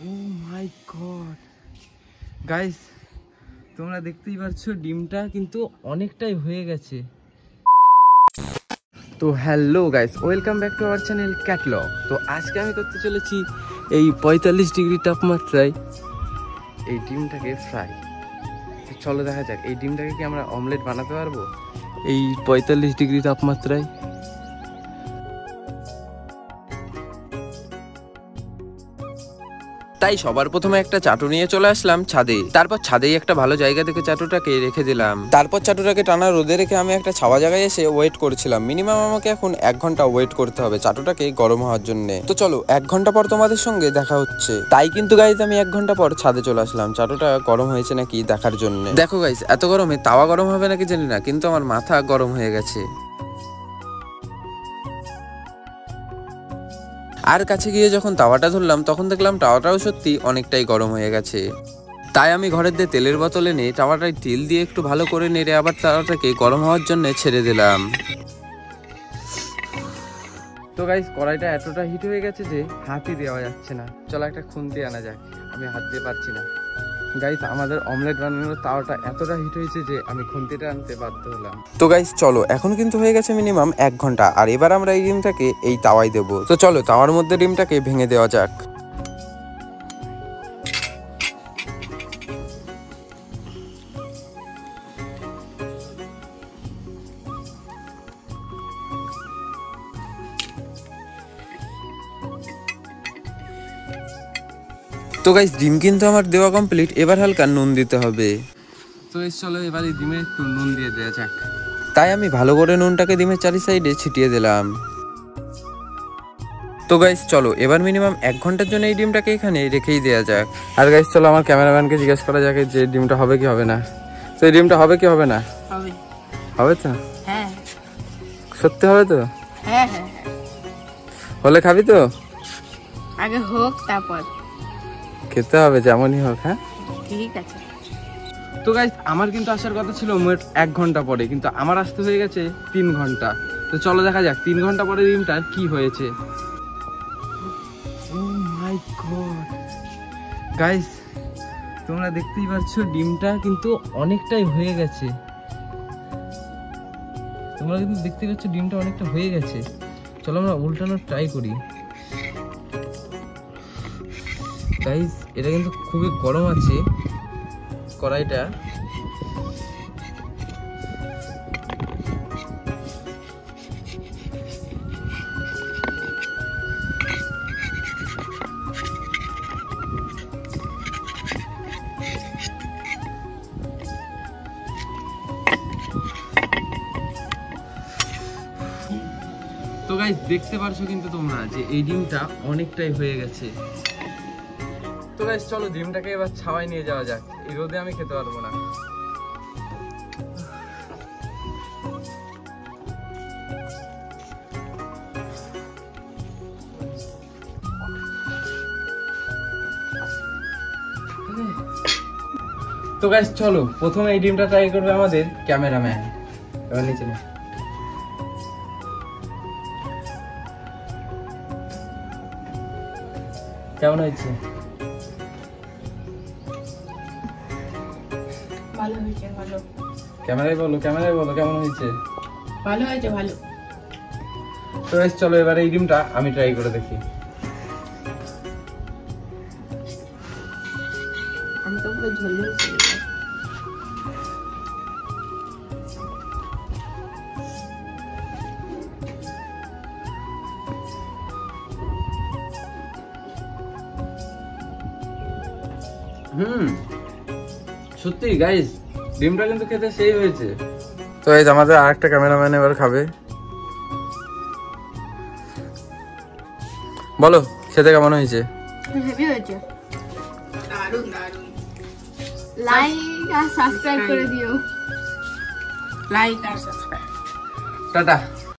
ও মাই god guys, তোমরা দেখতেই পাচ্ছ ডিমটা কিন্তু অনেকটাই হয়ে গেছে। তো hello guys, welcome back to our channel catalogue. তো আজকে আমি করতে চলেছি এই 45 ডিগ্রি তাপমাত্রায় এই ডিমটাকে ফ্রাই। চলো দেখা যাক এই ডিমটাকে কি আমরা অমলেট বানাতে পারবো এই 45 ডিগ্রি তাপমাত্রায়। তাই সবার প্রথমে একটা চাটু নিয়ে চলে আসলাম ছাদে। তারপর ছাদেই একটা ভালো জায়গা থেকে চাটুটাকে রেখে দিলাম। তারপর চাটুটাকে টানা রোদে রেখে আমি একটা ছাওয়া জায়গায় এসে ওয়েট করছিলাম। মিনিমাম আমাকে এখন 1 ঘন্টা ওয়েট করতে হবে চাটুটাকে গরম হওয়ার জন্য। তো চলো 1 ঘন্টা পর তোমাদের সঙ্গে দেখা হচ্ছে। তাই কিন্তু গাইজ আমি 1 ঘন্টা পর ছাদে চলে আসলাম চাটুটা গরম হয়েছে নাকি দেখার জন্য। দেখো গাইজ, এত গরমে তাওয়া গরম হবে নাকি জানি না, কিন্তু আমার মাথা গরম হয়ে গেছে। আর কাছে গিয়ে যখন তাওয়াটা ধরলাম তখন দেখলাম তাওয়াটাও সত্যি অনেকটাই গরম হয়ে গেছে। তাই আমি ঘরের দিয়ে তেলের বোতলে নিয়ে তাওয়াটায় তেল দিয়ে একটু ভালো করে নেড়ে আবার তাওয়াটাকে গরম হওয়ার জন্য ছেড়ে দিলাম। তো গাইস, কড়াইটা এতটা হিট হয়ে গেছে যে হাতই দেওয়া যাচ্ছে না। চলো একটা খুন্তি আনা যাক, আমি হাত দিয়ে পারছি না। গাইস, আমাদের অমলেট বানানোর তাওয়াটা এতটা হিট হয়েছে যে আমি খুন্তিটা আনতে বাধ্য হলাম। তো গাইস চলো, এখন কিন্তু হয়ে গেছে মিনিমাম 1 ঘন্টা। আর এবার আমরা এই ডিমটাকে এই তাওয়ায় দেবো। তো চলো তাওয়ার মধ্যে ডিমটাকে ভেঙে দেওয়া যাক। তো গাইস, ডিম কিন্তু আমার দেওয়া কমপ্লিট। এবার হালকা নুন দিতে হবে। তো চলো এবার এই ডিমে একটু নুন দিয়ে দেওয়া যাক। তাই আমি ভালো করে নুনটাকে ডিমের চারি সাইডে ছিটিয়ে দিলাম। তো গাইস চলো এবার মিনিমাম 1 ঘন্টার জন্য এই ডিমটাকে এখানে রেখেই দেওয়া যাক। আর গাইস চলো আমার ক্যামেরাম্যানকে জিজ্ঞেস করা যাক যে ডিমটা হবে কি হবে না। তো এই ডিমটা হবে কি হবে না? হবে। হবে তো? হ্যাঁ। সত্যি হবে তো? হ্যাঁ হ্যাঁ। হলে খাবি তো? আগে হোক তারপর খেতে হবে, যেমনই হোক। হ্যাঁ ঠিক আছে। তো গাইস, আমার কিন্তু আসার কথা ছিল মোট 1 ঘন্টা পরে, কিন্তু আমার আসতে হয়ে গেছে 3 ঘন্টা। তো চলো দেখা যাক 3 ঘন্টা পরে ডিমটার কি হয়েছে। ও মাই গড গাইস, তোমরা দেখতেই পাচ্ছ ডিমটা কিন্তু অনেকটাই হয়ে গেছে। তোমরা কিন্তু দেখতেই পাচ্ছ ডিমটা অনেকটা হয়ে গেছে। চলো আমরা উল্টানোর ট্রাই করি। গাইস, এটা কিন্তু খুবই গরম আছে কড়াইটা। তো গাইস, দেখতে পারছো কিন্তু তোমরা যে এই ডিমটা অনেকটাই হয়ে গেছে। তো গাইস চলো ডিমটাকে এবার ছাওয়ায় নিয়ে যাওয়া যাক, এই রোদে আমি খেতে পারবো না। তো গাইস চলো প্রথমে এই ডিমটা ট্রাই করবে আমাদের ক্যামেরাম্যান। এবার নিচে না, কেমন হয়েছে? ভালো হয়েছে। ভালো। ক্যামেরায় বলো, ক্যামেরায় বলো কেমন হয়েছে। ভালো হয়েছে। ভালো। তো গাইস চলো এবার এই ডিমটা আমি ট্রাই করে দেখি। আমি তো পুরো ঝোলঝোল করে দিলাম। সত্যি গাইস, ডিমটা কিন্তু খেতে সেই হয়েছে। তো এই আমাদের আরেকটা ক্যামেরাম্যান এবার খাবে। বলো খেতে কেমন হয়েছে? হেভি হয়েছে। দারুণ দারুণ। লাইক আর সাবস্ক্রাইব করে দিও। লাইক আর সাবস্ক্রাইব। টাটা।